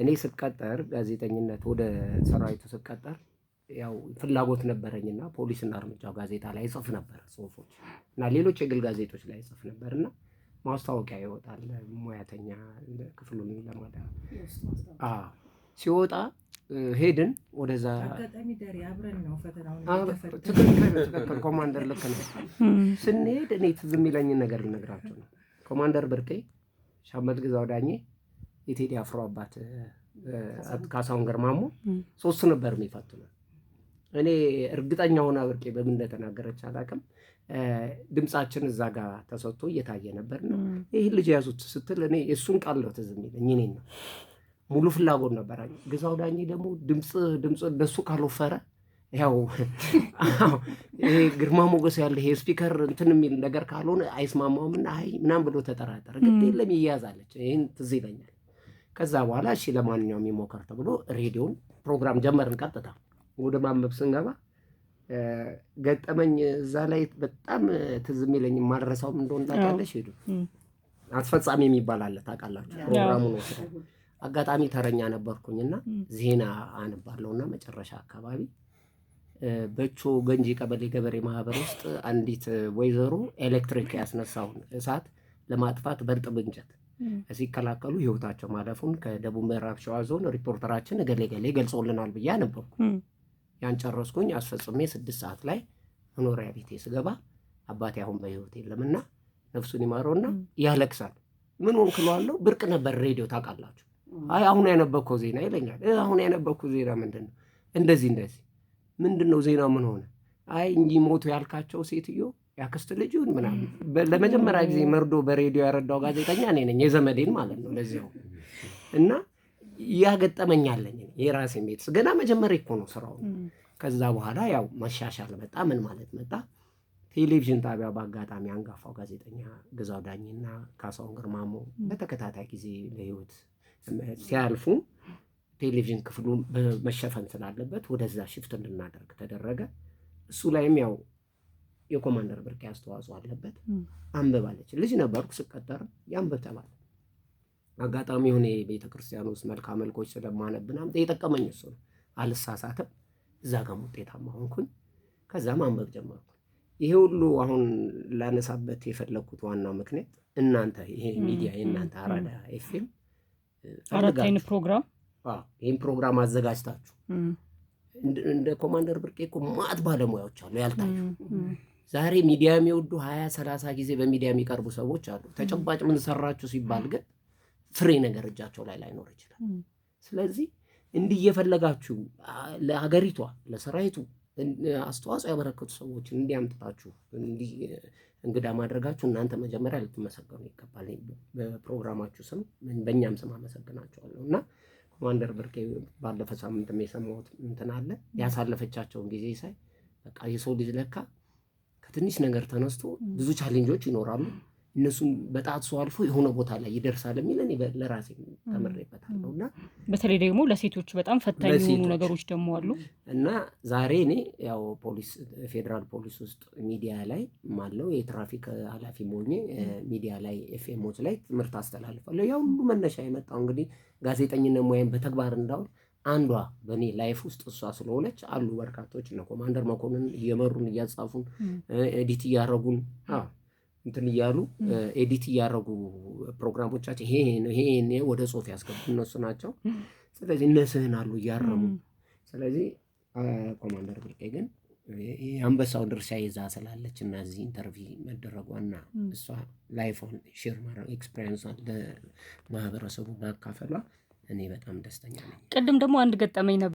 እኔ ስቀጠር ጋዜጠኝነት ወደ ሰራዊቱ ስቀጠር ያው ፍላጎት ነበረኝና ፖሊስና እርምጃው ጋዜጣ ላይ ጽፍ ነበር ጽሁፎች እና ሌሎች የግል ጋዜጦች ላይ ጽፍ ነበርና ማስታወቂያ ይወጣል ሙያተኛ ክፍሉን ለማዳ ሲወጣ ሄድን ወደዛ አጋጣሚ ዳሪ አብረን ነው ፈተናውን ትክክል ኮማንደር ልክ ነው ስንሄድ እኔ ትዝ የሚለኝን ነገር ልነግራቸው ነው ኮማንደር ብርቄ ሻምበል ግዛው ዳኜ የቴዲ አፍሮ አባት ካሳሁን ገርማሞ ሶስት ነበር የሚፈትነው እኔ እርግጠኛ ሆና ብርቄ በምን እንደተናገረች አላውቅም ድምጻችን እዛ ጋር ተሰጥቶ እየታየ ነበርና ይሄ ልጅ ያዙት ስትል እኔ እሱን ቃል ነው ትዝ የሚለኝ እኔን ነው ሙሉ ፍላጎት ነበራኝ ግዛው ዳኜ ደግሞ ድምጽ ደሱ ካልወፈረ ያው ይሄ ግርማ ሞገስ ያለ ይሄ ስፒከር እንትን የሚል ነገር ካልሆነ አይስማማውምና አይ ምናምን ብሎ ተጠራጠረ ግድ የለም ይያዛለች ይሄን ትዝ ይለኛል ከዛ በኋላ እሺ ለማንኛውም ይሞከር ተብሎ ሬዲዮን ፕሮግራም ጀመርን ቀጥታ ወደ ማንበብ ስንገባ ገጠመኝ እዛ ላይ በጣም ትዝ የሚለኝ ማድረሳው እንደሆነ ታውቃለሽ ሄዱ አስፈጻሚ የሚባል አለ ታውቃላችሁ ፕሮግራሙን ወስደው አጋጣሚ ተረኛ ነበርኩኝና ዜና አነባለሁና መጨረሻ አካባቢ በቾ ገንጂ ቀበሌ ገበሬ ማህበር ውስጥ አንዲት ወይዘሮ ኤሌክትሪክ ያስነሳውን እሳት ለማጥፋት በርጥብ እንጨት ሲከላከሉ ህይወታቸው ማለፉን ከደቡብ ምዕራብ ሸዋ ዞን ሪፖርተራችን ገለገለ ገልጾልናል ብዬ አነበብኩ ያን ጨረስኩኝ አስፈጽሜ 6 ሰዓት ላይ መኖሪያ ቤቴ ስገባ አባቴ አሁን በህይወት የለምና ነፍሱን ይማረውና ያለቅሳል ምን ወንክሏለሁ ብርቅ ነበር ሬዲዮ ታውቃላችሁ አይ አሁን ያነበብከው ዜና ይለኛል አሁን ያነበብከው ዜና ምንድነው እንደዚህ ምንድነው ዜናው ምን ሆነ አይ እንጂ ሞቱ ያልካቸው ሴትዮ ያክስት ልጅውን ምናምን ለመጀመሪያ ጊዜ መርዶ በሬዲዮ ያረዳው ጋዜጠኛ እኔ ነኝ የዘመዴን ማለት ነው ለዚያው እና ያገጠመኛለኝ የራሴ ቤት ገና መጀመሪያ እኮ ነው ስራው ከዛ በኋላ ያው መሻሻል መጣ ምን ማለት መጣ ቴሌቪዥን ጣቢያ በአጋጣሚ አንጋፋው ጋዜጠኛ ግዛው ዳኝና ካሳሁን ግርማሞ በተከታታይ ጊዜ ለህይወት ሲያልፉ ቴሌቪዥን ክፍሉ መሸፈን ስላለበት ወደዛ ሽፍት እንድናደርግ ተደረገ እሱ ላይም ያው የኮማንደር ብርቄ አስተዋጽኦ አለበት አንበባለች ልጅ ነበርኩ ስቀጠር ያንበብ ተባለ አጋጣሚ ሆነ ቤተክርስቲያን ውስጥ መልካም መልኮች ስለማነብናም የጠቀመኝ እሱ ነው አልሳሳተም እዛ ጋር ውጤታማ ሆንኩኝ ከዛ ማንበብ ጀመርኩ ይሄ ሁሉ አሁን ላነሳበት የፈለኩት ዋናው ምክንያት እናንተ ይሄ ሚዲያ የእናንተ አራዳ ኤፍኤም አራተኛ ፕሮግራም ይሄን ፕሮግራም አዘጋጅታችሁ እንደ ኮማንደር ብርቄ እኮ ማት ባለሙያዎች አሉ ያልታዩ ዛሬ ሚዲያ የሚወዱ 20-30 ጊዜ በሚዲያ የሚቀርቡ ሰዎች አሉ ተጨባጭ ምን ሰራችሁ ሲባል ግን ፍሬ ነገር እጃቸው ላይ ላይኖር ይችላል ስለዚህ እንዲህ እየፈለጋችሁ ለሀገሪቷ ለሰራዊቱ አስተዋጽኦ ያበረከቱ ሰዎች እንዲያምጥታችሁ እንዲህ እንግዳ ማድረጋችሁ እናንተ መጀመሪያ ልትመሰገኑ ይገባል በፕሮግራማችሁ ስም በእኛም ስም አመሰግናችኋለሁና ኮማንደር ብርቄ ባለፈ ሳምንት የሰማሁት እንትን አለ ያሳለፈቻቸውን ጊዜ ሳይ በቃ የሰው ልጅ ለካ ከትንሽ ነገር ተነስቶ ብዙ ቻሌንጆች ይኖራሉ እነሱም በጣት ሰው አልፎ የሆነ ቦታ ላይ ይደርሳል የሚል እኔ ለራሴ ተመረይበታለሁና በተለይ ደግሞ ለሴቶች በጣም ፈታኝ የሆኑ ነገሮች ደግሞ አሉ እና ዛሬ እኔ ያው ፖሊስ ፌደራል ፖሊስ ውስጥ ሚዲያ ላይ ማለው የትራፊክ ኃላፊ ሞኜ ሚዲያ ላይ ኤፍኤሞች ላይ ትምህርት አስተላልፋለሁ ያው ሁሉ መነሻ የመጣው እንግዲህ ጋዜጠኝነት ሙያም በተግባር እንዳው አንዷ በኔ ላይፍ ውስጥ እሷ ስለሆነች አሉ በርካቶች ነው ኮማንደር መኮንን እየመሩን እያጻፉን ኤዲት እያረጉን እንትን እያሉ ኤዲት እያረጉ ፕሮግራሞቻችን ይሄ ወደ ጽሁፍ ያስገቡ እነሱ ናቸው ስለዚህ እነሱን አሉ እያረሙ ስለዚህ ኮማንደር ብርቄ ግን አንበሳው ድርሻ ይዛ ስላለች እና እዚህ ኢንተርቪው መደረጓና እሷ ላይፎን ሼር ማድረግ ኤክስፒሪየንሷን ለማህበረሰቡ ማካፈሏ እኔ በጣም ደስተኛ ነኝ። ቅድም ደግሞ አንድ ገጠመኝ ነበር